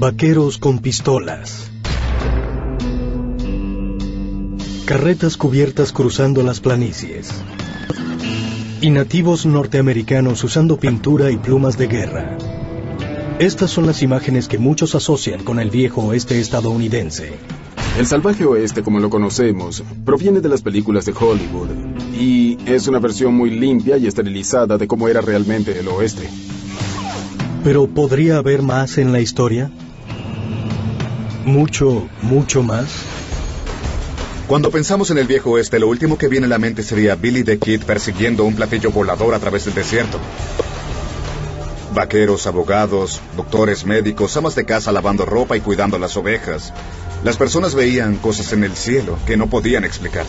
Vaqueros con pistolas. Carretas cubiertas cruzando las planicies. Y nativos norteamericanos usando pintura y plumas de guerra. Estas son las imágenes que muchos asocian con el viejo oeste estadounidense. El salvaje oeste, como lo conocemos, proviene de las películas de Hollywood y es una versión muy limpia y esterilizada de cómo era realmente el oeste. ¿Pero podría haber más en la historia? ¿Mucho, mucho más? Cuando pensamos en el viejo oeste, lo último que viene a la mente sería Billy the Kid persiguiendo un platillo volador a través del desierto. Vaqueros, abogados, doctores, médicos, amas de casa lavando ropa y cuidando las ovejas. Las personas veían cosas en el cielo que no podían explicar.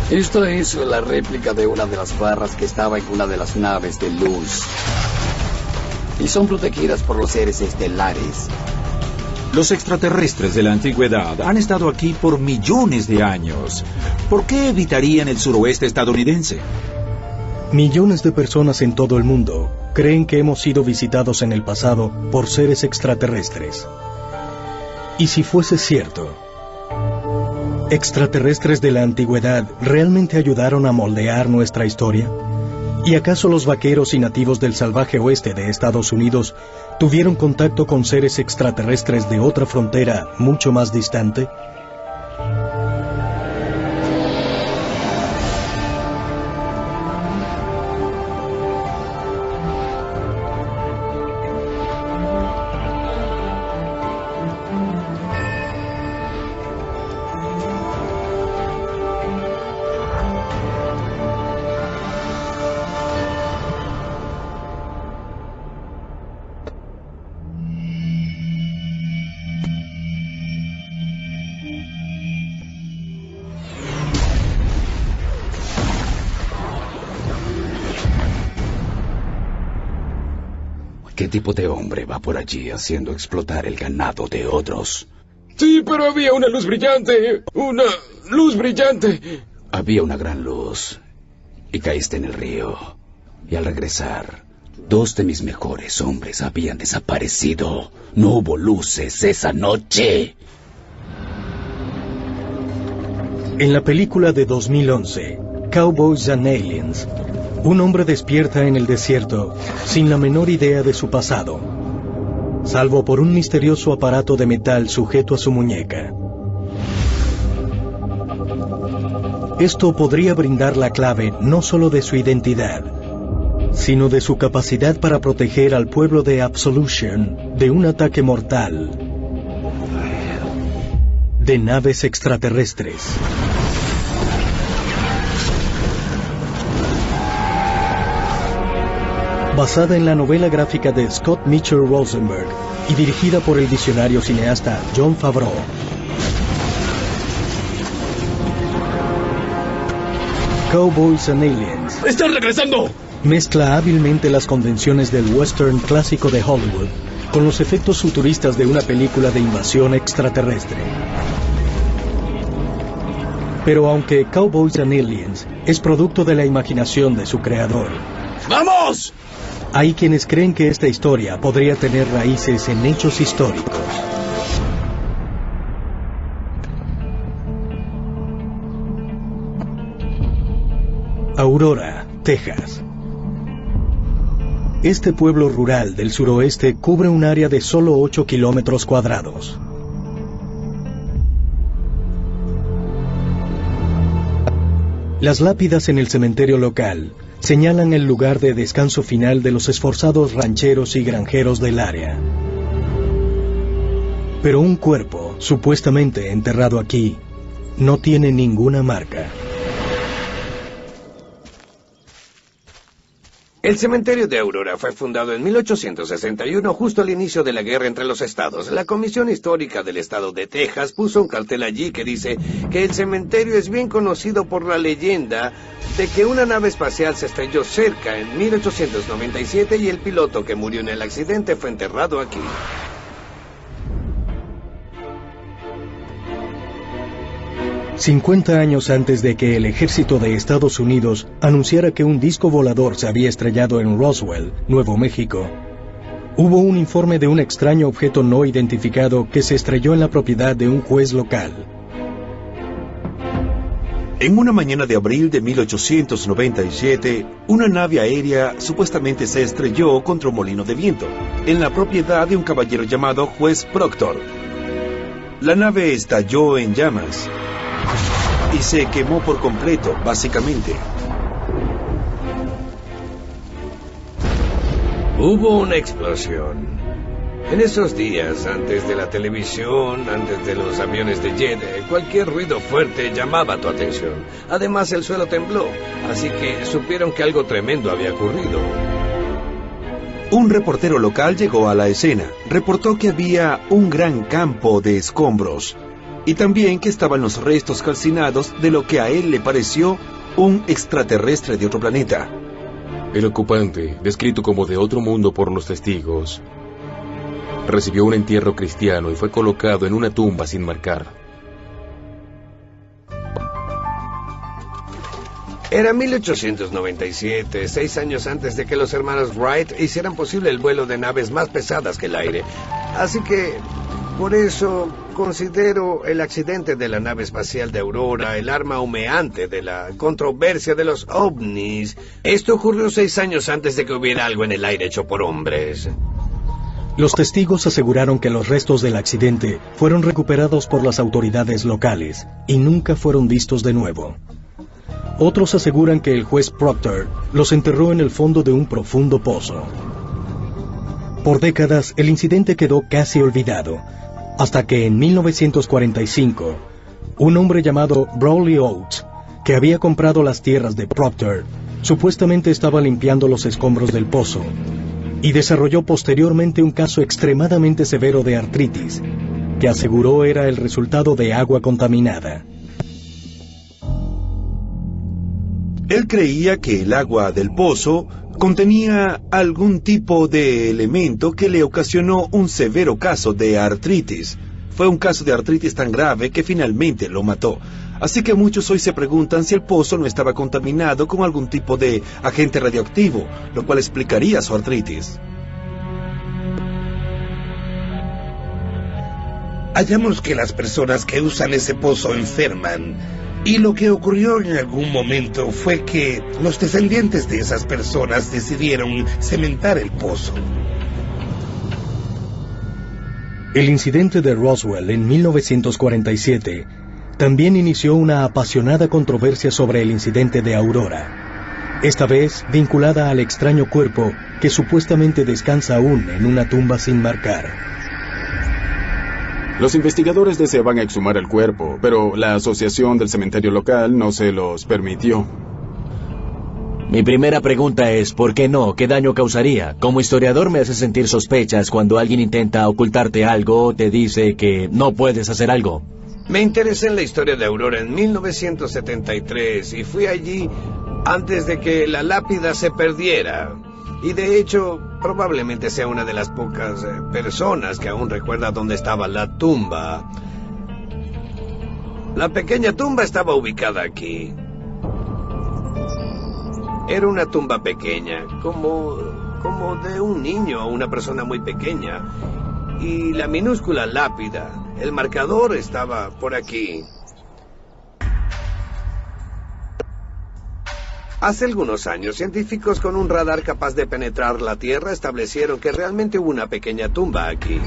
Esto es la réplica de una de las barras que estaba en una de las naves de luz. Y son protegidas por los seres estelares. Los extraterrestres de la antigüedad han estado aquí por millones de años. ¿Por qué evitarían el suroeste estadounidense? Millones de personas en todo el mundo creen que hemos sido visitados en el pasado por seres extraterrestres. ¿Y si fuese cierto? ¿Extraterrestres de la antigüedad realmente ayudaron a moldear nuestra historia? ¿Y acaso los vaqueros y nativos del salvaje oeste de Estados Unidos tuvieron contacto con seres extraterrestres de otra frontera mucho más distante? ¿Qué tipo de hombre va por allí haciendo explotar el ganado de otros? Sí, pero había una luz brillante. ¡Una luz brillante! Había una gran luz. Y caíste en el río. Y al regresar, 2 de mis mejores hombres habían desaparecido. No hubo luces esa noche. En la película de 2011, Cowboys and Aliens, un hombre despierta en el desierto sin la menor idea de su pasado, salvo por un misterioso aparato de metal sujeto a su muñeca. Esto podría brindar la clave no solo de su identidad, sino de su capacidad para proteger al pueblo de Absolution de un ataque mortal de naves extraterrestres. Basada en la novela gráfica de Scott Mitchell Rosenberg y dirigida por el visionario cineasta Jon Favreau. Cowboys and Aliens ¡Están regresando! mezcla hábilmente las convenciones del western clásico de Hollywood con los efectos futuristas de una película de invasión extraterrestre. Pero aunque Cowboys and Aliens es producto de la imaginación de su creador, ¡Vamos! hay quienes creen que esta historia podría tener raíces en hechos históricos. Aurora, Texas. Este pueblo rural del suroeste cubre un área de solo 8 kilómetros cuadrados. Las lápidas en el cementerio local señalan el lugar de descanso final de los esforzados rancheros y granjeros del área. Pero un cuerpo, supuestamente enterrado aquí, no tiene ninguna marca. El cementerio de Aurora fue fundado en 1861, justo al inicio de la guerra entre los estados. La Comisión Histórica del Estado de Texas puso un cartel allí que dice que el cementerio es bien conocido por la leyenda de que una nave espacial se estrelló cerca en 1897 y el piloto que murió en el accidente fue enterrado aquí. $50 años antes de que el ejército de Estados Unidos anunciara que un disco volador se había estrellado en Roswell, Nuevo México, hubo un informe de un extraño objeto no identificado que se estrelló en la propiedad de un juez local. En una mañana de abril de 1897, una nave aérea supuestamente se estrelló contra un molino de viento, en la propiedad de un caballero llamado Juez Proctor. La nave estalló en llamas y se quemó por completo, básicamente. Hubo una explosión. En esos días, antes de la televisión, antes de los aviones de jet, cualquier ruido fuerte llamaba tu atención. Además, el suelo tembló, así que supieron que algo tremendo había ocurrido. Un reportero local llegó a la escena. Reportó que había un gran campo de escombros y también que estaban los restos calcinados de lo que a él le pareció un extraterrestre de otro planeta. El ocupante, descrito como de otro mundo por los testigos, recibió un entierro cristiano y fue colocado en una tumba sin marcar. Era 1897, 6 años antes de que los hermanos Wright hicieran posible el vuelo de naves más pesadas que el aire. Así que, por eso, considero el accidente de la nave espacial de Aurora el arma humeante de la controversia de los ovnis. Esto ocurrió 6 años antes de que hubiera algo en el aire hecho por hombres. Los testigos aseguraron que los restos del accidente fueron recuperados por las autoridades locales y nunca fueron vistos de nuevo. Otros aseguran que el juez Proctor los enterró en el fondo de un profundo pozo. Por décadas, el incidente quedó casi olvidado, hasta que en 1945, un hombre llamado Brawley Oates, que había comprado las tierras de Proctor, supuestamente estaba limpiando los escombros del pozo, y desarrolló posteriormente un caso extremadamente severo de artritis, que aseguró era el resultado de agua contaminada. Él creía que el agua del pozo contenía algún tipo de elemento que le ocasionó un severo caso de artritis. Fue un caso de artritis tan grave que finalmente lo mató. Así que muchos hoy se preguntan si el pozo no estaba contaminado con algún tipo de agente radioactivo, lo cual explicaría su artritis. Hallamos que las personas que usan ese pozo enferman, y lo que ocurrió en algún momento fue que los descendientes de esas personas decidieron cementar el pozo. El incidente de Roswell en 1947 también inició una apasionada controversia sobre el incidente de Aurora, esta vez vinculada al extraño cuerpo que supuestamente descansa aún en una tumba sin marcar. Los investigadores deseaban exhumar el cuerpo, pero la asociación del cementerio local no se los permitió. Mi primera pregunta es, ¿por qué no? ¿Qué daño causaría? Como historiador me hace sentir sospechas cuando alguien intenta ocultarte algo o te dice que no puedes hacer algo. Me interesé en la historia de Aurora en 1973 y fui allí antes de que la lápida se perdiera. Y de hecho, probablemente sea una de las pocas personas que aún recuerda dónde estaba la tumba. La pequeña tumba estaba ubicada aquí. Era una tumba pequeña, como de un niño o una persona muy pequeña. Y la minúscula lápida, el marcador estaba por aquí. Hace algunos años, científicos con un radar capaz de penetrar la Tierra establecieron que realmente hubo una pequeña tumba aquí.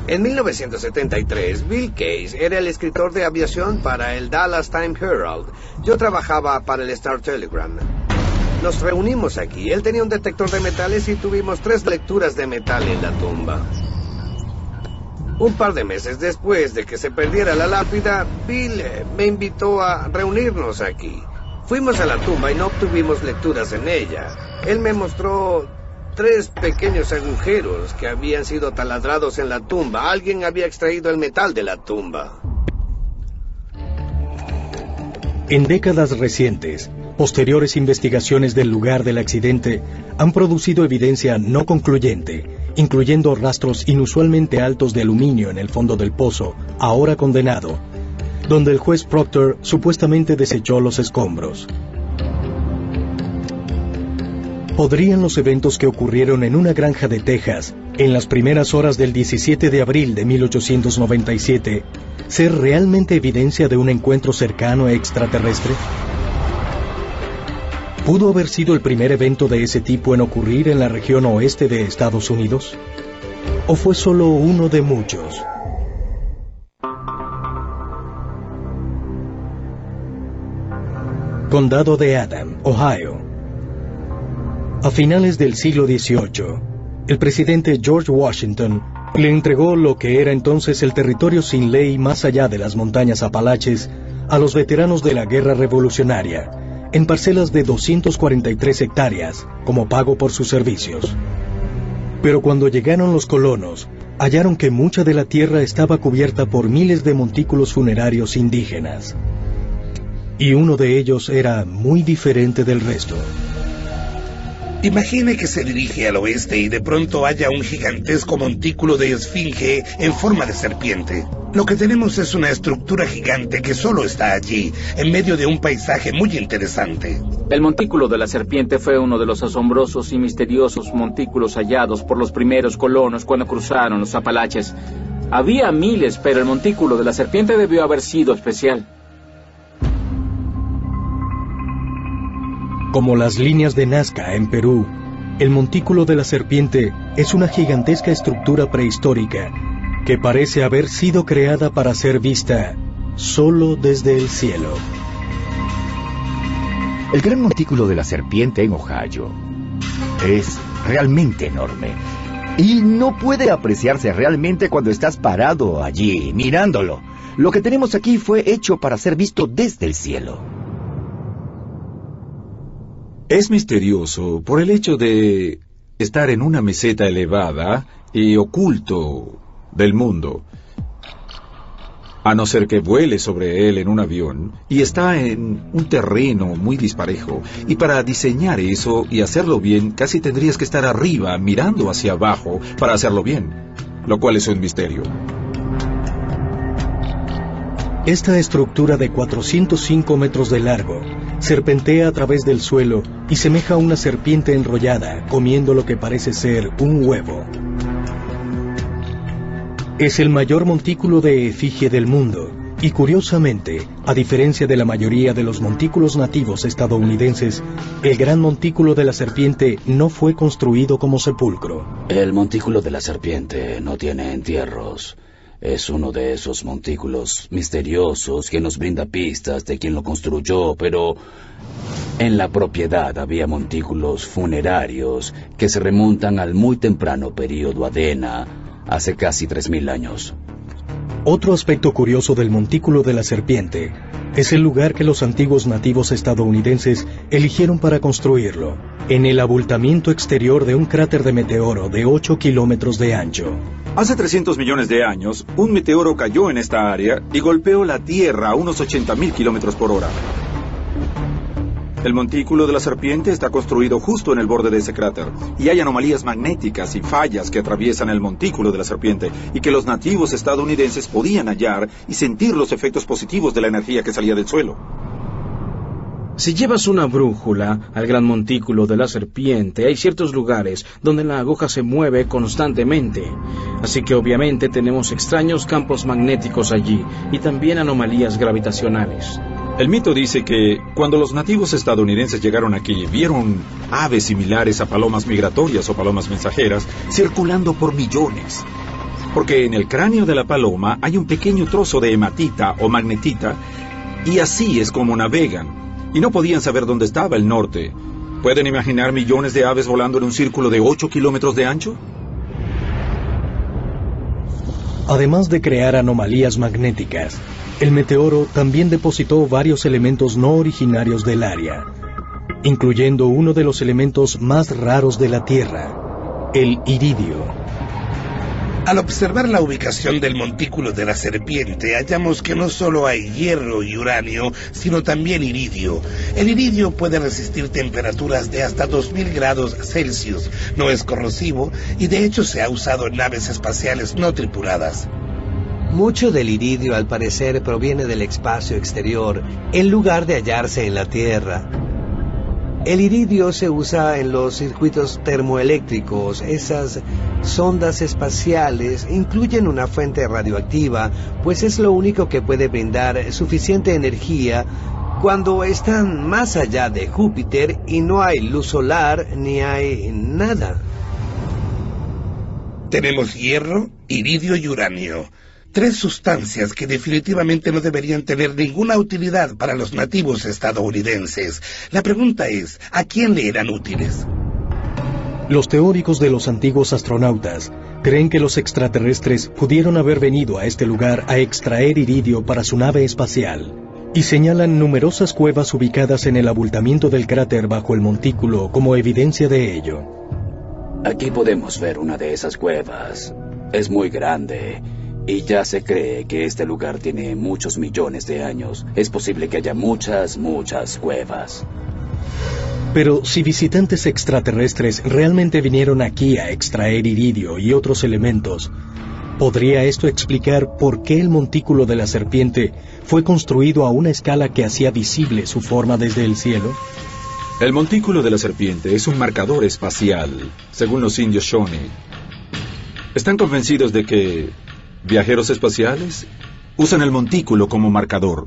En 1973, Bill Case era el escritor de aviación para el Dallas Times Herald. Yo trabajaba para el Star Telegram. Nos reunimos aquí. Él tenía un detector de metales y tuvimos 3 lecturas de metal en la tumba. Un par de meses después de que se perdiera la lápida, Bill me invitó a reunirnos aquí. Fuimos a la tumba y no obtuvimos lecturas en ella. Él me mostró 3 pequeños agujeros que habían sido taladrados en la tumba. Alguien había extraído el metal de la tumba. En décadas recientes, posteriores investigaciones del lugar del accidente han producido evidencia no concluyente, incluyendo rastros inusualmente altos de aluminio en el fondo del pozo, ahora condenado, donde el juez Proctor supuestamente desechó los escombros. ¿Podrían los eventos que ocurrieron en una granja de Texas en las primeras horas del 17 de abril de 1897 ser realmente evidencia de un encuentro cercano e extraterrestre? ¿Pudo haber sido el primer evento de ese tipo en ocurrir en la región oeste de Estados Unidos? ¿O fue solo uno de muchos? Condado de Adam, Ohio. A finales del siglo XVIII, el presidente George Washington le entregó lo que era entonces el territorio sin ley más allá de las montañas Apalaches a los veteranos de la Guerra Revolucionaria, en parcelas de 243 hectáreas, como pago por sus servicios. Pero cuando llegaron los colonos, hallaron que mucha de la tierra estaba cubierta por miles de montículos funerarios indígenas. Y uno de ellos era muy diferente del resto. Imagine que se dirige al oeste y de pronto haya un gigantesco montículo de esfinge en forma de serpiente. Lo que tenemos es una estructura gigante que solo está allí, en medio de un paisaje muy interesante. El montículo de la serpiente fue uno de los asombrosos y misteriosos montículos hallados por los primeros colonos cuando cruzaron los Apalaches. Había miles, pero el montículo de la serpiente debió haber sido especial. Como las líneas de Nazca en Perú, el montículo de la serpiente es una gigantesca estructura prehistórica que parece haber sido creada para ser vista solo desde el cielo. El gran montículo de la serpiente en Ohio es realmente enorme y no puede apreciarse realmente cuando estás parado allí mirándolo. Lo que tenemos aquí fue hecho para ser visto desde el cielo. Es misterioso por el hecho de estar en una meseta elevada y oculto del mundo. A no ser que vuele sobre él en un avión, y está en un terreno muy disparejo. Y para diseñar eso y hacerlo bien, casi tendrías que estar arriba, mirando hacia abajo, para hacerlo bien, lo cual es un misterio. Esta estructura de 405 metros de largo serpentea a través del suelo y semeja a una serpiente enrollada comiendo lo que parece ser un huevo. Es el mayor montículo de efigie del mundo y, curiosamente, a diferencia de la mayoría de los montículos nativos estadounidenses, el gran montículo de la serpiente no fue construido como sepulcro. El montículo de la serpiente no tiene entierros. Es uno de esos montículos misteriosos que nos brinda pistas de quién lo construyó, pero en la propiedad había montículos funerarios que se remontan al muy temprano período Adena, hace casi 3000 años. Otro aspecto curioso del montículo de la serpiente es el lugar que los antiguos nativos estadounidenses eligieron para construirlo, en el abultamiento exterior de un cráter de meteoro de 8 kilómetros de ancho. Hace 300 millones de años, un meteoro cayó en esta área y golpeó la Tierra a unos 80.000 kilómetros por hora. El montículo de la serpiente está construido justo en el borde de ese cráter, y hay anomalías magnéticas y fallas que atraviesan el montículo de la serpiente y que los nativos estadounidenses podían hallar y sentir los efectos positivos de la energía que salía del suelo. Si llevas una brújula al gran montículo de la serpiente, hay ciertos lugares donde la aguja se mueve constantemente. Así que obviamente tenemos extraños campos magnéticos allí y también anomalías gravitacionales. El mito dice que cuando los nativos estadounidenses llegaron aquí, vieron aves similares a palomas migratorias o palomas mensajeras circulando por millones. Porque en el cráneo de la paloma hay un pequeño trozo de hematita o magnetita, y así es como navegan. Y no podían saber dónde estaba el norte. ¿Pueden imaginar millones de aves volando en un círculo de 8 kilómetros de ancho? Además de crear anomalías magnéticas, el meteoro también depositó varios elementos no originarios del área, incluyendo uno de los elementos más raros de la Tierra, el iridio. Al observar la ubicación del montículo de la serpiente, hallamos que no solo hay hierro y uranio, sino también iridio. El iridio puede resistir temperaturas de hasta 2000 grados Celsius, no es corrosivo y de hecho se ha usado en naves espaciales no tripuladas. Mucho del iridio, al parecer, proviene del espacio exterior, en lugar de hallarse en la Tierra. El iridio se usa en los circuitos termoeléctricos. Esas sondas espaciales incluyen una fuente radioactiva, pues es lo único que puede brindar suficiente energía cuando están más allá de Júpiter y no hay luz solar ni hay nada. Tenemos hierro, iridio y uranio. 3 sustancias que definitivamente no deberían tener ninguna utilidad para los nativos estadounidenses. La pregunta es, ¿a quién le eran útiles? Los teóricos de los antiguos astronautas creen que los extraterrestres pudieron haber venido a este lugar a extraer iridio para su nave espacial, y señalan numerosas cuevas ubicadas en el abultamiento del cráter bajo el montículo como evidencia de ello. Aquí podemos ver una de esas cuevas. Es muy grande y ya se cree que este lugar tiene muchos millones de años. Es posible que haya muchas cuevas. Pero si visitantes extraterrestres realmente vinieron aquí a extraer iridio y otros elementos, ¿podría esto explicar por qué el montículo de la serpiente fue construido a una escala que hacía visible su forma desde el cielo? El montículo de la serpiente es un marcador espacial, según los indios Shawnee. Están convencidos de que viajeros espaciales usan el montículo como marcador.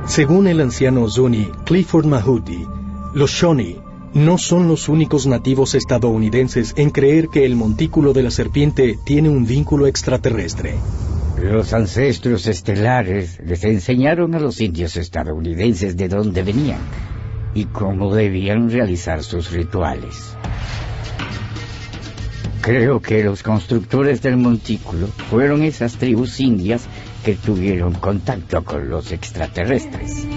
Según el anciano Zuni Clifford Mahuti, los Shawnee no son los únicos nativos estadounidenses en creer que el montículo de la serpiente tiene un vínculo extraterrestre. Los ancestros estelares les enseñaron a los indios estadounidenses de dónde venían y cómo debían realizar sus rituales. Creo que los constructores del montículo fueron esas tribus indias que tuvieron contacto con los extraterrestres.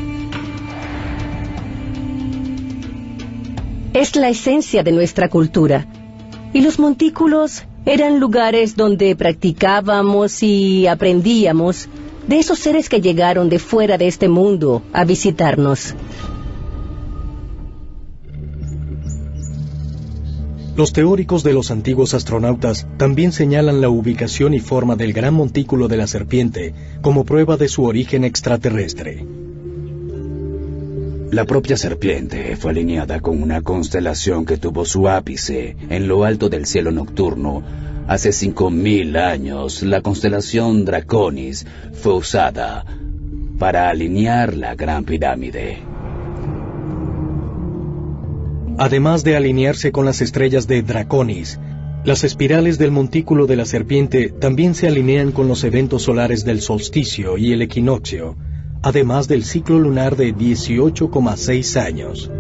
Es la esencia de nuestra cultura. Y los montículos eran lugares donde practicábamos y aprendíamos de esos seres que llegaron de fuera de este mundo a visitarnos. Los teóricos de los antiguos astronautas también señalan la ubicación y forma del gran montículo de la serpiente como prueba de su origen extraterrestre. La propia serpiente fue alineada con una constelación que tuvo su ápice en lo alto del cielo nocturno. Hace 5000 años, la constelación Draconis fue usada para alinear la Gran Pirámide. Además de alinearse con las estrellas de Draconis, las espirales del montículo de la serpiente también se alinean con los eventos solares del solsticio y el equinoccio, además del ciclo lunar de 18,6 años.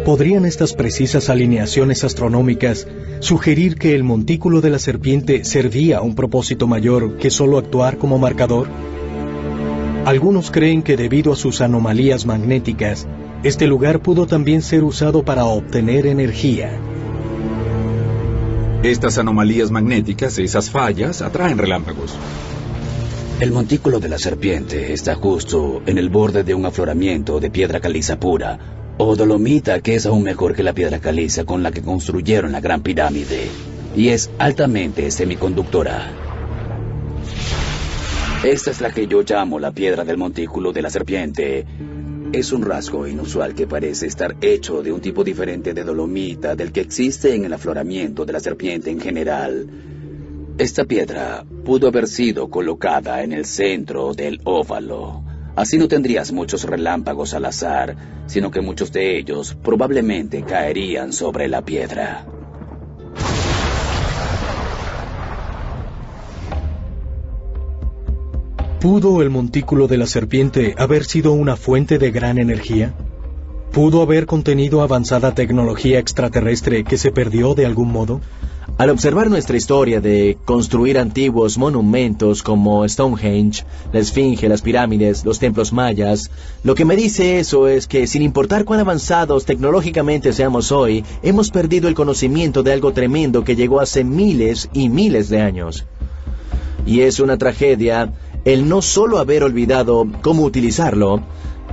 ¿Podrían estas precisas alineaciones astronómicas sugerir que el montículo de la serpiente servía a un propósito mayor que solo actuar como marcador? Algunos creen que debido a sus anomalías magnéticas, este lugar pudo también ser usado para obtener energía. Estas anomalías magnéticas, esas fallas, atraen relámpagos. El montículo de la serpiente está justo en el borde de un afloramiento de piedra caliza pura, o dolomita, que es aún mejor que la piedra caliza con la que construyeron la Gran Pirámide, y es altamente semiconductora. Esta es la que yo llamo la piedra del montículo de la serpiente. Es un rasgo inusual que parece estar hecho de un tipo diferente de dolomita del que existe en el afloramiento de la serpiente en general. Esta piedra pudo haber sido colocada en el centro del óvalo. Así no tendrías muchos relámpagos al azar, sino que muchos de ellos probablemente caerían sobre la piedra. ¿Pudo el montículo de la serpiente haber sido una fuente de gran energía? ¿Pudo haber contenido avanzada tecnología extraterrestre que se perdió de algún modo? Al observar nuestra historia de construir antiguos monumentos como Stonehenge, la Esfinge, las pirámides, los templos mayas, lo que me dice eso es que sin importar cuán avanzados tecnológicamente seamos hoy, hemos perdido el conocimiento de algo tremendo que llegó hace miles y miles de años. Y es una tragedia el no solo haber olvidado cómo utilizarlo,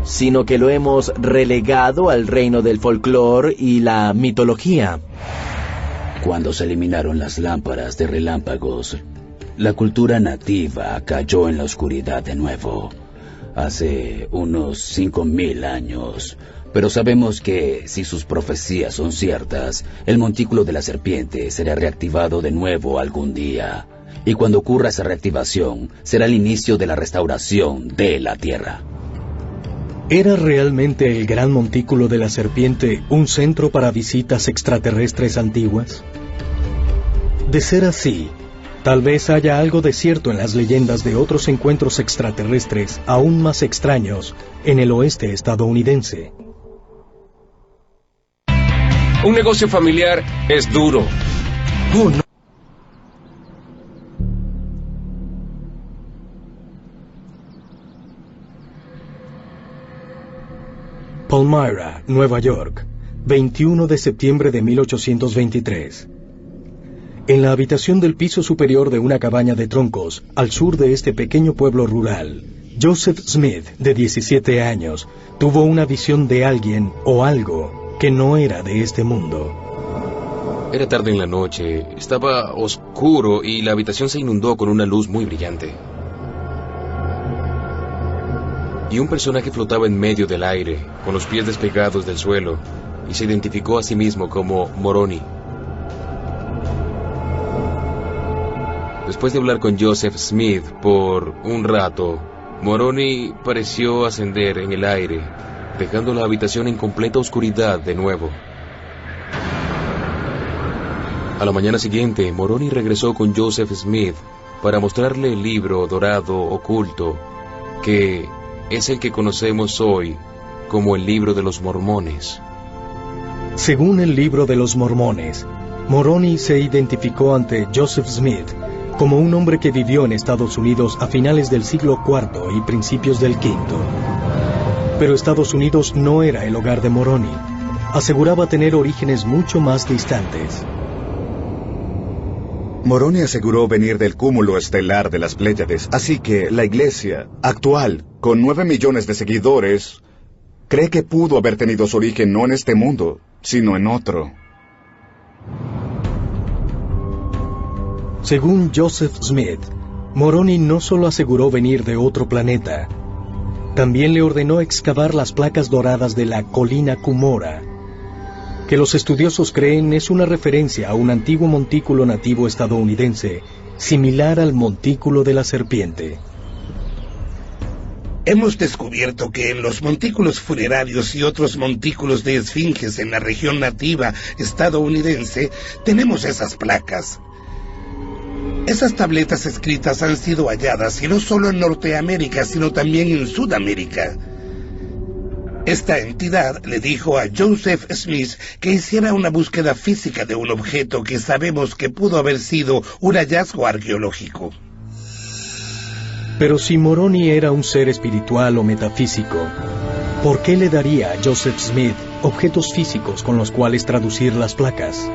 sino que lo hemos relegado al reino del folclore y la mitología. Cuando se eliminaron las lámparas de relámpagos, la cultura nativa cayó en la oscuridad de nuevo. Hace unos 5000 años, Pero sabemos que, si sus profecías son ciertas, el montículo de la serpiente será reactivado de nuevo algún día. Y cuando ocurra esa reactivación, será el inicio de la restauración de la Tierra. ¿Era realmente el gran montículo de la serpiente un centro para visitas extraterrestres antiguas? De ser así, tal vez haya algo de cierto en las leyendas de otros encuentros extraterrestres aún más extraños en el oeste estadounidense. Un negocio familiar es duro. Oh, no. Palmyra, Nueva York, 21 de septiembre de 1823. En la habitación del piso superior de una cabaña de troncos, al sur de este pequeño pueblo rural, Joseph Smith, de 17 años, tuvo una visión de alguien o algo que no era de este mundo. Era tarde en la noche, estaba oscuro y la habitación se inundó con una luz muy brillante. Y un personaje flotaba en medio del aire, con los pies despegados del suelo, y se identificó a sí mismo como Moroni. Después de hablar con Joseph Smith por un rato, Moroni pareció ascender en el aire, dejando la habitación en completa oscuridad de nuevo. A la mañana siguiente, Moroni regresó con Joseph Smith para mostrarle el libro dorado oculto, que es el que conocemos hoy como el Libro de los Mormones. Según el Libro de los Mormones, Moroni se identificó ante Joseph Smith como un hombre que vivió en Estados Unidos a finales del siglo IV y principios del V. Pero Estados Unidos no era el hogar de Moroni. Aseguraba tener orígenes mucho más distantes. Moroni aseguró venir del cúmulo estelar de las Pléyades, así que la iglesia actual, con 9 millones de seguidores, cree que pudo haber tenido su origen no en este mundo, sino en otro. Según Joseph Smith, Moroni no solo aseguró venir de otro planeta, también le ordenó excavar las placas doradas de la colina Cumorah, que los estudiosos creen es una referencia a un antiguo montículo nativo estadounidense, similar al montículo de la serpiente. Hemos descubierto que en los montículos funerarios y otros montículos de esfinges en la región nativa estadounidense tenemos esas placas. Esas tabletas escritas han sido halladas y no solo en Norteamérica, sino también en Sudamérica. Esta entidad le dijo a Joseph Smith que hiciera una búsqueda física de un objeto que sabemos que pudo haber sido un hallazgo arqueológico. Pero si Moroni era un ser espiritual o metafísico, ¿por qué le daría a Joseph Smith objetos físicos con los cuales traducir las placas?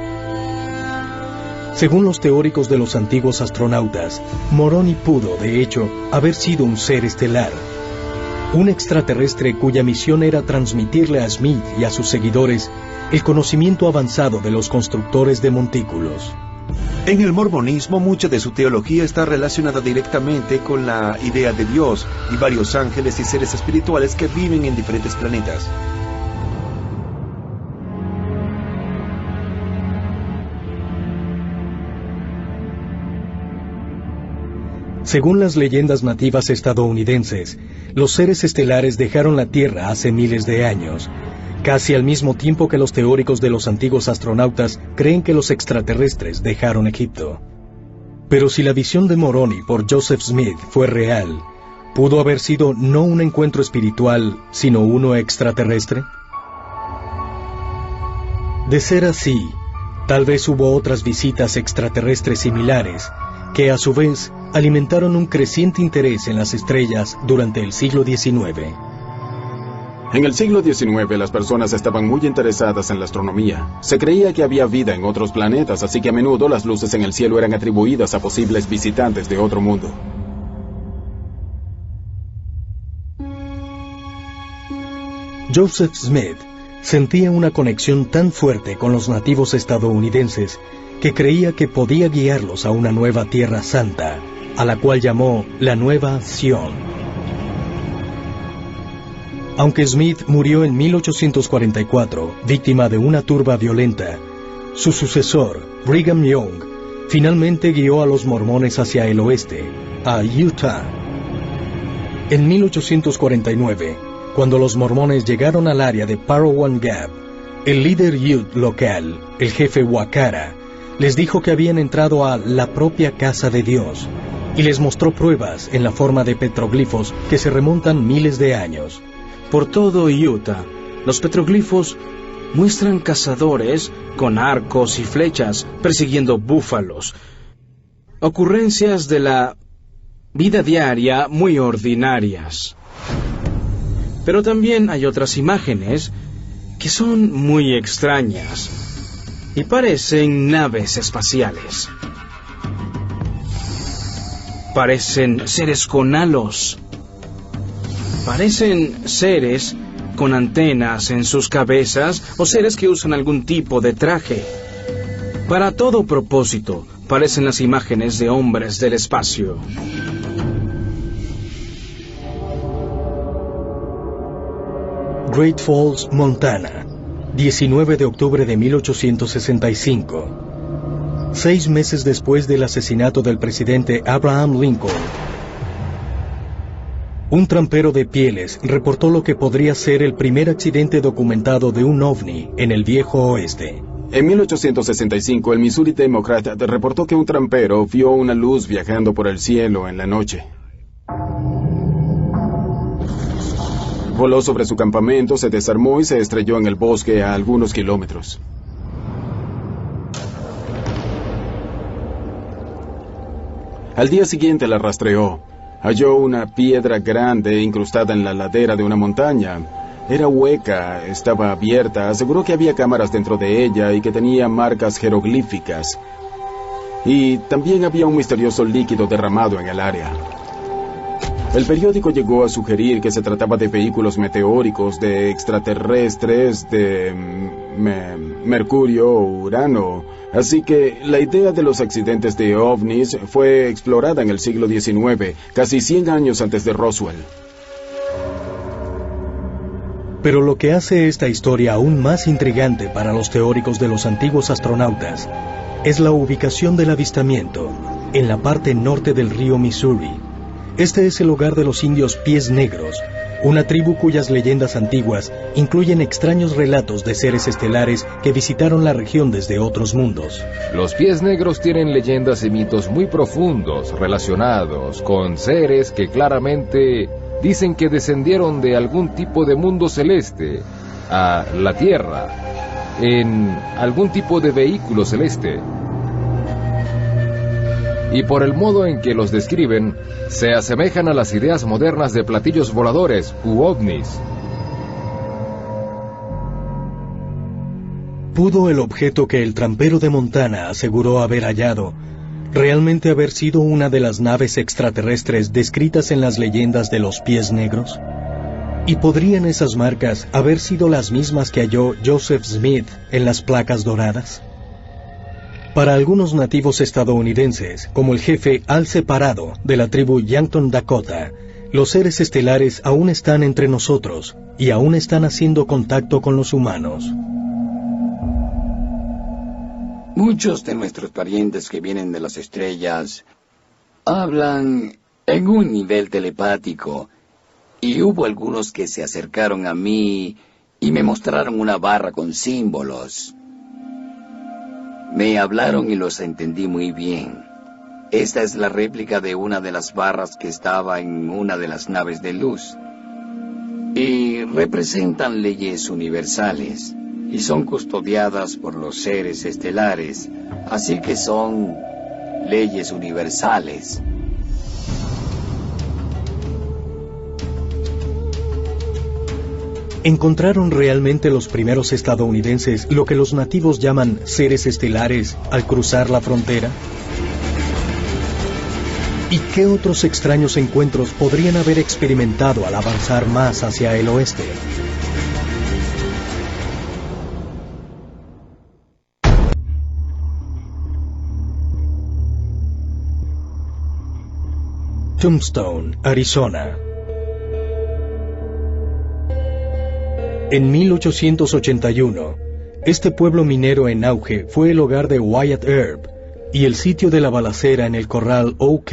Según los teóricos de los antiguos astronautas, Moroni pudo, de hecho, haber sido un ser estelar, un extraterrestre cuya misión era transmitirle a Smith y a sus seguidores el conocimiento avanzado de los constructores de montículos. En el mormonismo, mucha de su teología está relacionada directamente con la idea de Dios y varios ángeles y seres espirituales que viven en diferentes planetas. Según las leyendas nativas estadounidenses, los seres estelares dejaron la Tierra hace miles de años, casi al mismo tiempo que los teóricos de los antiguos astronautas creen que los extraterrestres dejaron Egipto. Pero si la visión de Moroni por Joseph Smith fue real, ¿pudo haber sido no un encuentro espiritual, sino uno extraterrestre? De ser así, tal vez hubo otras visitas extraterrestres similares, que a su vez alimentaron un creciente interés en las estrellas durante el siglo XIX. En el siglo XIX las personas estaban muy interesadas en la astronomía. Se creía que había vida en otros planetas, así que a menudo las luces en el cielo eran atribuidas a posibles visitantes de otro mundo. Joseph Smith sentía una conexión tan fuerte con los nativos estadounidenses que creía que podía guiarlos a una nueva Tierra Santa, a la cual llamó la Nueva Sion. Aunque Smith murió en 1844, víctima de una turba violenta, su sucesor, Brigham Young, finalmente guió a los mormones hacia el oeste, a Utah. En 1849, cuando los mormones llegaron al área de Parowan Gap, el líder Ute local, el jefe Wakara, les dijo que habían entrado a la propia casa de Dios y les mostró pruebas en la forma de petroglifos que se remontan miles de años. Por todo Utah, los petroglifos muestran cazadores con arcos y flechas persiguiendo búfalos. Ocurrencias de la vida diaria muy ordinarias. Pero también hay otras imágenes que son muy extrañas y parecen naves espaciales. Parecen seres con halos. Parecen seres con antenas en sus cabezas o seres que usan algún tipo de traje. Para todo propósito, parecen las imágenes de hombres del espacio. Great Falls, Montana, 19 de octubre de 1865. 6 meses después del asesinato del presidente Abraham Lincoln, un trampero de pieles reportó lo que podría ser el primer accidente documentado de un ovni en el viejo oeste. En 1865, el Missouri Democrat reportó que un trampero vio una luz viajando por el cielo en la noche. Voló sobre su campamento, se desarmó y se estrelló en el bosque a algunos kilómetros. Al día siguiente la rastreó. Halló una piedra grande incrustada en la ladera de una montaña. Era hueca, estaba abierta, aseguró que había cámaras dentro de ella y que tenía marcas jeroglíficas. Y también había un misterioso líquido derramado en el área. El periódico llegó a sugerir que se trataba de vehículos meteóricos, de extraterrestres, de Mercurio o Urano. Así que la idea de los accidentes de ovnis fue explorada en el siglo XIX, casi 100 años antes de Roswell. Pero lo que hace esta historia aún más intrigante para los teóricos de los antiguos astronautas es la ubicación del avistamiento, en la parte norte del río Missouri. Este es el hogar de los indios Pies Negros, una tribu cuyas leyendas antiguas incluyen extraños relatos de seres estelares que visitaron la región desde otros mundos. Los Pies Negros tienen leyendas y mitos muy profundos relacionados con seres que claramente dicen que descendieron de algún tipo de mundo celeste a la Tierra en algún tipo de vehículo celeste. Y por el modo en que los describen, se asemejan a las ideas modernas de platillos voladores u ovnis. ¿Pudo el objeto que el trampero de Montana aseguró haber hallado realmente haber sido una de las naves extraterrestres descritas en las leyendas de los Pies Negros? ¿Y podrían esas marcas haber sido las mismas que halló Joseph Smith en las placas doradas? Para algunos nativos estadounidenses, como el jefe Al Separado de la tribu Yankton Dakota, los seres estelares aún están entre nosotros y aún están haciendo contacto con los humanos. Muchos de nuestros parientes que vienen de las estrellas hablan en un nivel telepático, y hubo algunos que se acercaron a mí y me mostraron una barra con símbolos. Me hablaron y los entendí muy bien. Esta es la réplica de una de las barras que estaba en una de las naves de luz. Y representan leyes universales, y son custodiadas por los seres estelares, así que son leyes universales. ¿Encontraron realmente los primeros estadounidenses lo que los nativos llaman seres estelares al cruzar la frontera? ¿Y qué otros extraños encuentros podrían haber experimentado al avanzar más hacia el oeste? Tombstone, Arizona. En 1881, este pueblo minero en auge fue el hogar de Wyatt Earp y el sitio de la balacera en el corral OK.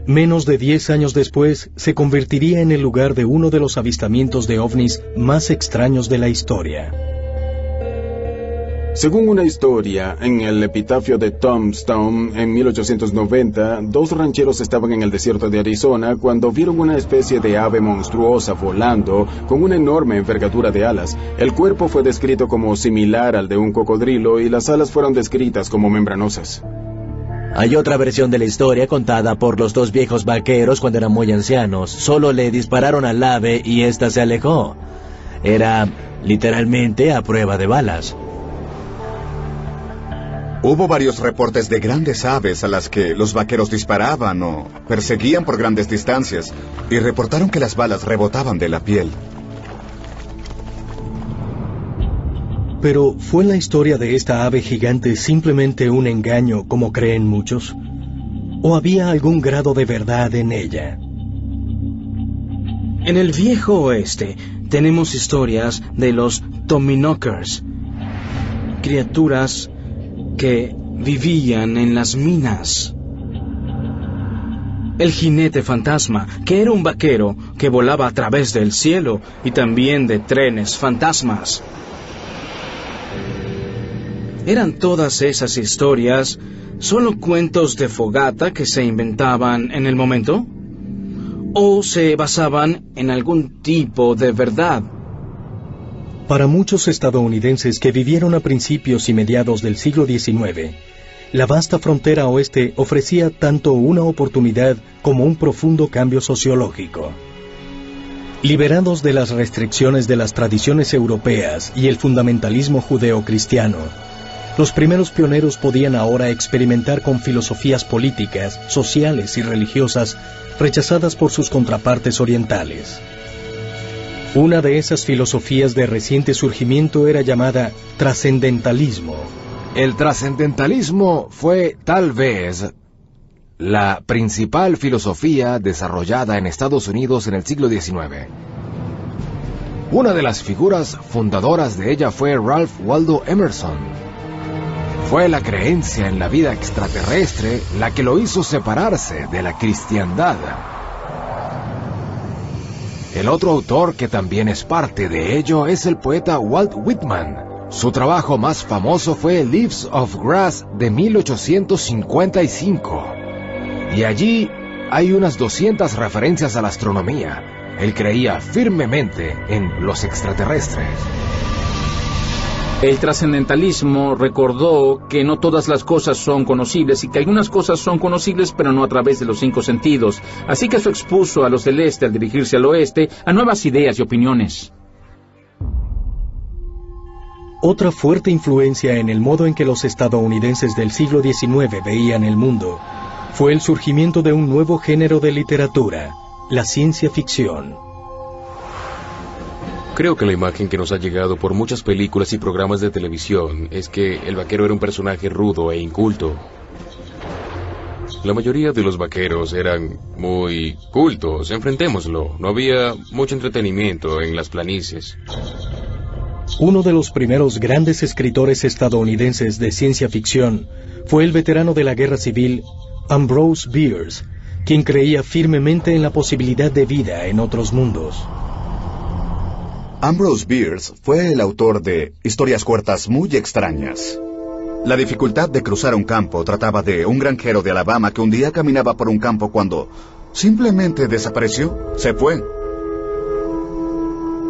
Menos de 10 años después, se convertiría en el lugar de uno de los avistamientos de ovnis más extraños de la historia. Según una historia, en el epitafio de Tombstone, en 1890, 2 rancheros estaban en el desierto de Arizona cuando vieron una especie de ave monstruosa volando con una enorme envergadura de alas. El cuerpo fue descrito como similar al de un cocodrilo y las alas fueron descritas como membranosas. Hay otra versión de la historia contada por los 2 viejos vaqueros cuando eran muy ancianos. Solo le dispararon al ave y ésta se alejó. Era literalmente a prueba de balas. Hubo varios reportes de grandes aves a las que los vaqueros disparaban o perseguían por grandes distancias y reportaron que las balas rebotaban de la piel. Pero, ¿fue la historia de esta ave gigante simplemente un engaño, como creen muchos? ¿O había algún grado de verdad en ella? En el viejo oeste tenemos historias de los Tommyknockers, criaturas que vivían en las minas. El jinete fantasma, que era un vaquero que volaba a través del cielo y también de trenes fantasmas. ¿Eran todas esas historias solo cuentos de fogata que se inventaban en el momento? ¿O se basaban en algún tipo de verdad? Para muchos estadounidenses que vivieron a principios y mediados del siglo XIX, la vasta frontera oeste ofrecía tanto una oportunidad como un profundo cambio sociológico. Liberados de las restricciones de las tradiciones europeas y el fundamentalismo judeocristiano, los primeros pioneros podían ahora experimentar con filosofías políticas, sociales y religiosas rechazadas por sus contrapartes orientales. Una de esas filosofías de reciente surgimiento era llamada trascendentalismo. El trascendentalismo fue tal vez la principal filosofía desarrollada en Estados Unidos en el siglo XIX. Una de las figuras fundadoras de ella fue Ralph Waldo Emerson. Fue la creencia en la vida extraterrestre la que lo hizo separarse de la cristiandad. El otro autor que también es parte de ello es el poeta Walt Whitman. Su trabajo más famoso fue Leaves of Grass de 1855. Y allí hay unas 200 referencias a la astronomía. Él creía firmemente en los extraterrestres. El trascendentalismo recordó que no todas las cosas son conocibles y que algunas cosas son conocibles pero no a través de los 5 sentidos. Así que eso expuso a los del este al dirigirse al oeste a nuevas ideas y opiniones. Otra fuerte influencia en el modo en que los estadounidenses del siglo XIX veían el mundo fue el surgimiento de un nuevo género de literatura, la ciencia ficción. Creo que la imagen que nos ha llegado por muchas películas y programas de televisión es que el vaquero era un personaje rudo e inculto. La mayoría de los vaqueros eran muy cultos, enfrentémoslo. No había mucho entretenimiento en las planicies. Uno de los primeros grandes escritores estadounidenses de ciencia ficción fue el veterano de la Guerra Civil, Ambrose Bierce, quien creía firmemente en la posibilidad de vida en otros mundos. Ambrose Bierce fue el autor de historias cortas muy extrañas. La dificultad de cruzar un campo trataba de un granjero de Alabama que un día caminaba por un campo cuando simplemente desapareció, se fue.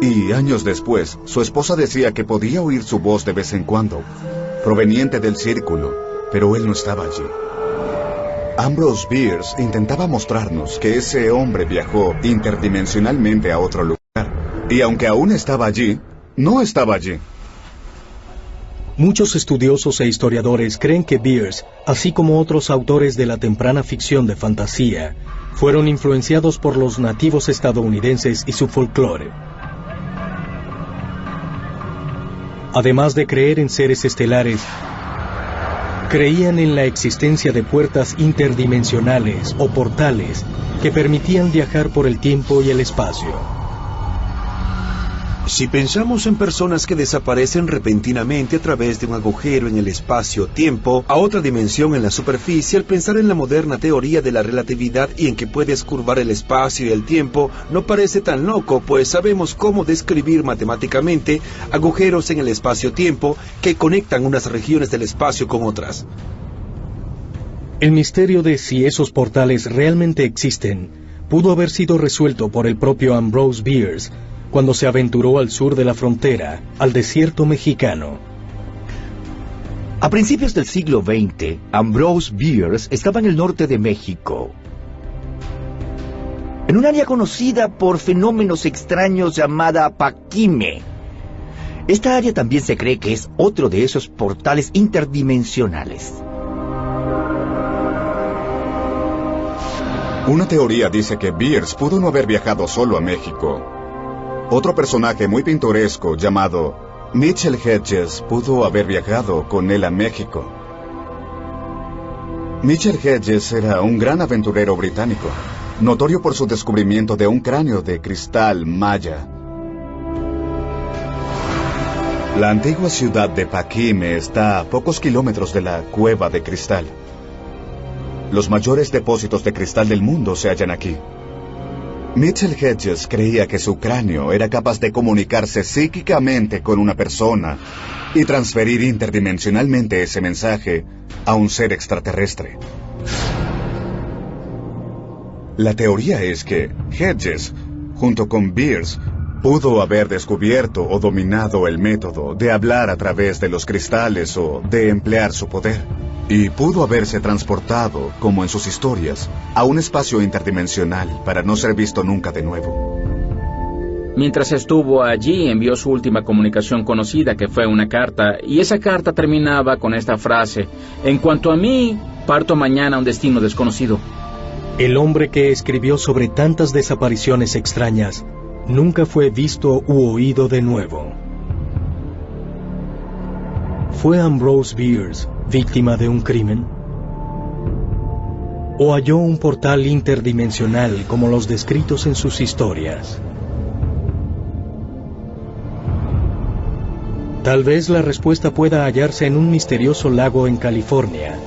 Y años después, su esposa decía que podía oír su voz de vez en cuando, proveniente del círculo, pero él no estaba allí. Ambrose Bierce intentaba mostrarnos que ese hombre viajó interdimensionalmente a otro lugar. Y aunque aún estaba allí, no estaba allí. Muchos estudiosos e historiadores creen que Bierce, así como otros autores de la temprana ficción de fantasía, fueron influenciados por los nativos estadounidenses y su folclore. Además de creer en seres estelares, creían en la existencia de puertas interdimensionales o portales que permitían viajar por el tiempo y el espacio. Si pensamos en personas que desaparecen repentinamente a través de un agujero en el espacio-tiempo a otra dimensión en la superficie, al pensar en la moderna teoría de la relatividad y en que puedes curvar el espacio y el tiempo, no parece tan loco, pues sabemos cómo describir matemáticamente agujeros en el espacio-tiempo que conectan unas regiones del espacio con otras. El misterio de si esos portales realmente existen pudo haber sido resuelto por el propio Ambrose Bierce cuando se aventuró al sur de la frontera, al desierto mexicano. A principios del siglo XX, Ambrose Bierce estaba en el norte de México, en un área conocida por fenómenos extraños llamada Paquime. Esta área también se cree que es otro de esos portales interdimensionales. Una teoría dice que Bierce pudo no haber viajado solo a México. Otro personaje muy pintoresco llamado Mitchell Hedges pudo haber viajado con él a México. Mitchell Hedges era un gran aventurero británico, notorio por su descubrimiento de un cráneo de cristal maya. La antigua ciudad de Paquime está a pocos kilómetros de la Cueva de Cristal. Los mayores depósitos de cristal del mundo se hallan aquí. Mitchell Hedges creía que su cráneo era capaz de comunicarse psíquicamente con una persona y transferir interdimensionalmente ese mensaje a un ser extraterrestre. La teoría es que Hedges, junto con Bierce, pudo haber descubierto o dominado el método de hablar a través de los cristales o de emplear su poder. Y pudo haberse transportado, como en sus historias, a un espacio interdimensional para no ser visto nunca de nuevo. Mientras estuvo allí, envió su última comunicación conocida, que fue una carta, y esa carta terminaba con esta frase: en cuanto a mí, parto mañana a un destino desconocido. El hombre que escribió sobre tantas desapariciones extrañas nunca fue visto u oído de nuevo. ¿Fue Ambrose Bierce víctima de un crimen? ¿O halló un portal interdimensional como los descritos en sus historias? Tal vez la respuesta pueda hallarse en un misterioso lago en California,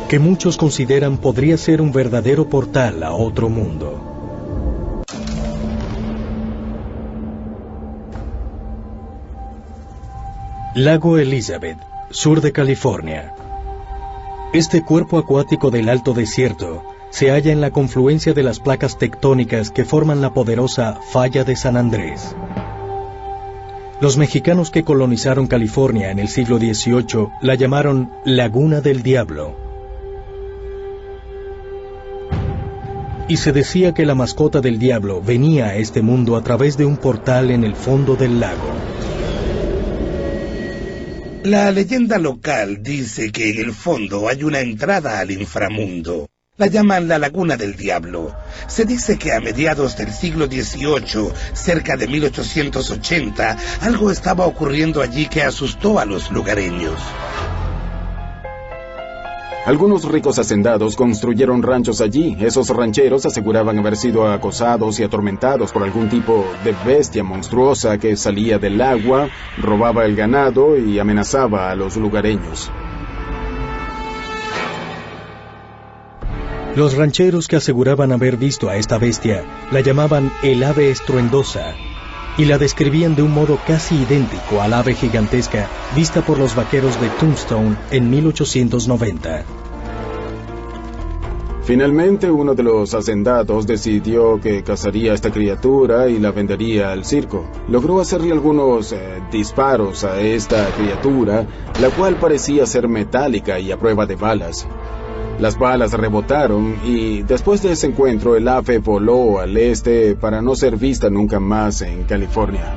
que muchos consideran podría ser un verdadero portal a otro mundo. Lago Elizabeth, sur de California. Este cuerpo acuático del Alto Desierto se halla en la confluencia de las placas tectónicas que forman la poderosa Falla de San Andrés. Los mexicanos que colonizaron California en el siglo XVIII la llamaron Laguna del Diablo. Y se decía que la mascota del diablo venía a este mundo a través de un portal en el fondo del lago. La leyenda local dice que en el fondo hay una entrada al inframundo. La llaman la Laguna del Diablo. Se dice que a mediados del siglo XVIII, cerca de 1880, algo estaba ocurriendo allí que asustó a los lugareños. Algunos ricos hacendados construyeron ranchos allí. Esos rancheros aseguraban haber sido acosados y atormentados por algún tipo de bestia monstruosa que salía del agua, robaba el ganado y amenazaba a los lugareños. Los rancheros que aseguraban haber visto a esta bestia la llamaban el ave estruendosa y la describían de un modo casi idéntico al ave gigantesca vista por los vaqueros de Tombstone en 1890. Finalmente, uno de los hacendados decidió que cazaría a esta criatura y la vendería al circo. Logró hacerle algunos disparos a esta criatura, la cual parecía ser metálica y a prueba de balas. Las balas rebotaron y después de ese encuentro el ave voló al este para no ser vista nunca más en California.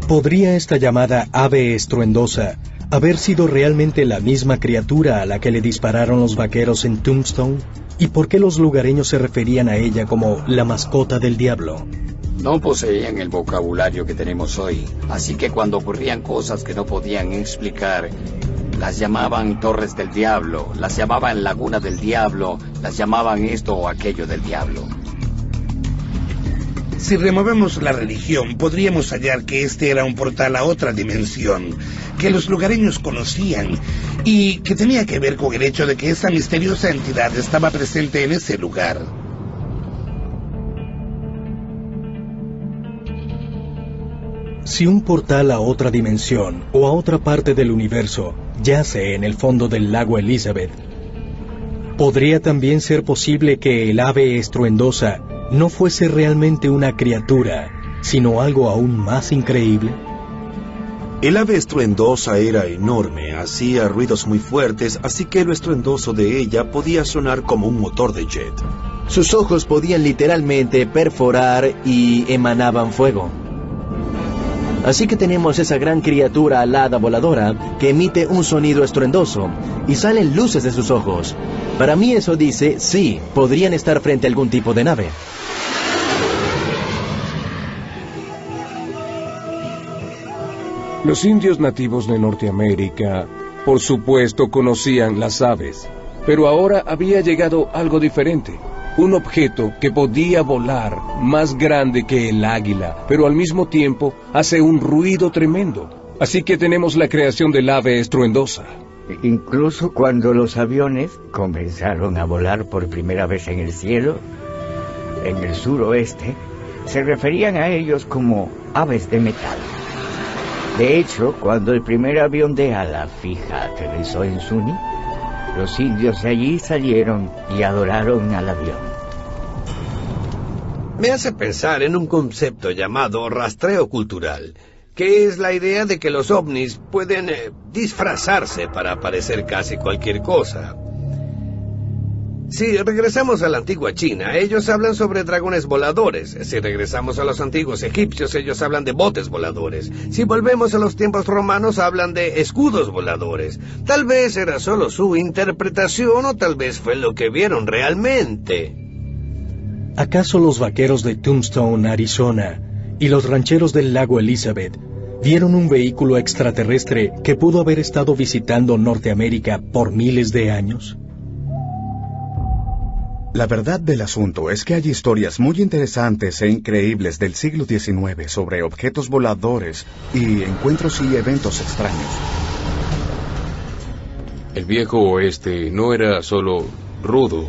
¿Podría esta llamada ave estruendosa haber sido realmente la misma criatura a la que le dispararon los vaqueros en Tombstone? ¿Y por qué los lugareños se referían a ella como la mascota del diablo? No poseían el vocabulario que tenemos hoy, así que cuando ocurrían cosas que no podían explicar, las llamaban Torres del Diablo, las llamaban Laguna del Diablo, las llamaban esto o aquello del diablo. Si removemos la religión, podríamos hallar que este era un portal a otra dimensión, que los lugareños conocían, y que tenía que ver con el hecho de que esa misteriosa entidad estaba presente en ese lugar. Si un portal a otra dimensión o a otra parte del universo yace en el fondo del lago Elizabeth, ¿podría también ser posible que el ave estruendosa no fuese realmente una criatura, sino algo aún más increíble? El ave estruendosa era enorme, hacía ruidos muy fuertes, así que lo estruendoso de ella podía sonar como un motor de jet. Sus ojos podían literalmente perforar y emanaban fuego. Así que tenemos esa gran criatura alada voladora que emite un sonido estruendoso y salen luces de sus ojos. Para mí eso dice, sí, podrían estar frente a algún tipo de nave. Los indios nativos de Norteamérica, por supuesto, conocían las aves, pero ahora había llegado algo diferente. Un objeto que podía volar, más grande que el águila, pero al mismo tiempo hace un ruido tremendo. Así que tenemos la creación del ave estruendosa. Incluso cuando los aviones comenzaron a volar por primera vez en el cielo, en el suroeste, se referían a ellos como aves de metal. De hecho, cuando el primer avión de ala fija aterrizó en Zuni, los indios de allí salieron y adoraron al avión. Me hace pensar en un concepto llamado rastreo cultural, que es la idea de que los ovnis pueden disfrazarse para parecer casi cualquier cosa. Si regresamos a la antigua China, ellos hablan sobre dragones voladores. Si regresamos a los antiguos egipcios, ellos hablan de botes voladores. Si volvemos a los tiempos romanos, hablan de escudos voladores. Tal vez era solo su interpretación o tal vez fue lo que vieron realmente. ¿Acaso los vaqueros de Tombstone, Arizona, y los rancheros del lago Elizabeth vieron un vehículo extraterrestre que pudo haber estado visitando Norteamérica por miles de años? La verdad del asunto es que hay historias muy interesantes e increíbles del siglo XIX sobre objetos voladores y encuentros y eventos extraños. El viejo oeste no era solo rudo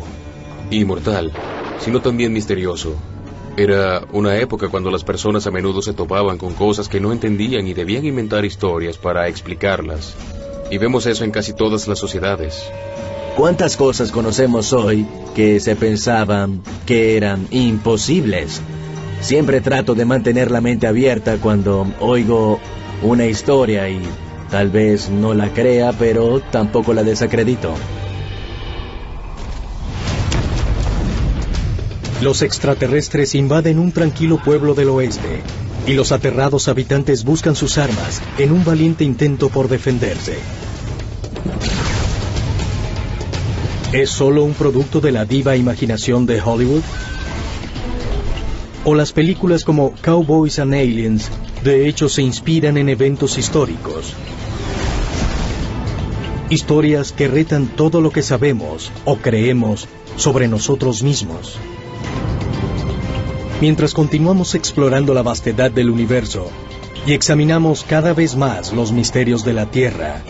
y mortal, sino también misterioso. Era una época cuando las personas a menudo se topaban con cosas que no entendían y debían inventar historias para explicarlas. Y vemos eso en casi todas las sociedades. ¿Cuántas cosas conocemos hoy que se pensaban que eran imposibles? Siempre trato de mantener la mente abierta cuando oigo una historia y tal vez no la crea, pero tampoco la desacredito. Los extraterrestres invaden un tranquilo pueblo del oeste y los aterrados habitantes buscan sus armas en un valiente intento por defenderse. ¿Es solo un producto de la diva imaginación de Hollywood? ¿O las películas como Cowboys and Aliens de hecho se inspiran en eventos históricos? Historias que retan todo lo que sabemos o creemos sobre nosotros mismos. Mientras continuamos explorando la vastedad del universo y examinamos cada vez más los misterios de la Tierra,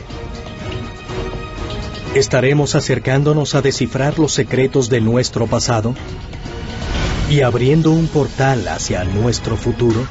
¿estaremos acercándonos a descifrar los secretos de nuestro pasado y abriendo un portal hacia nuestro futuro?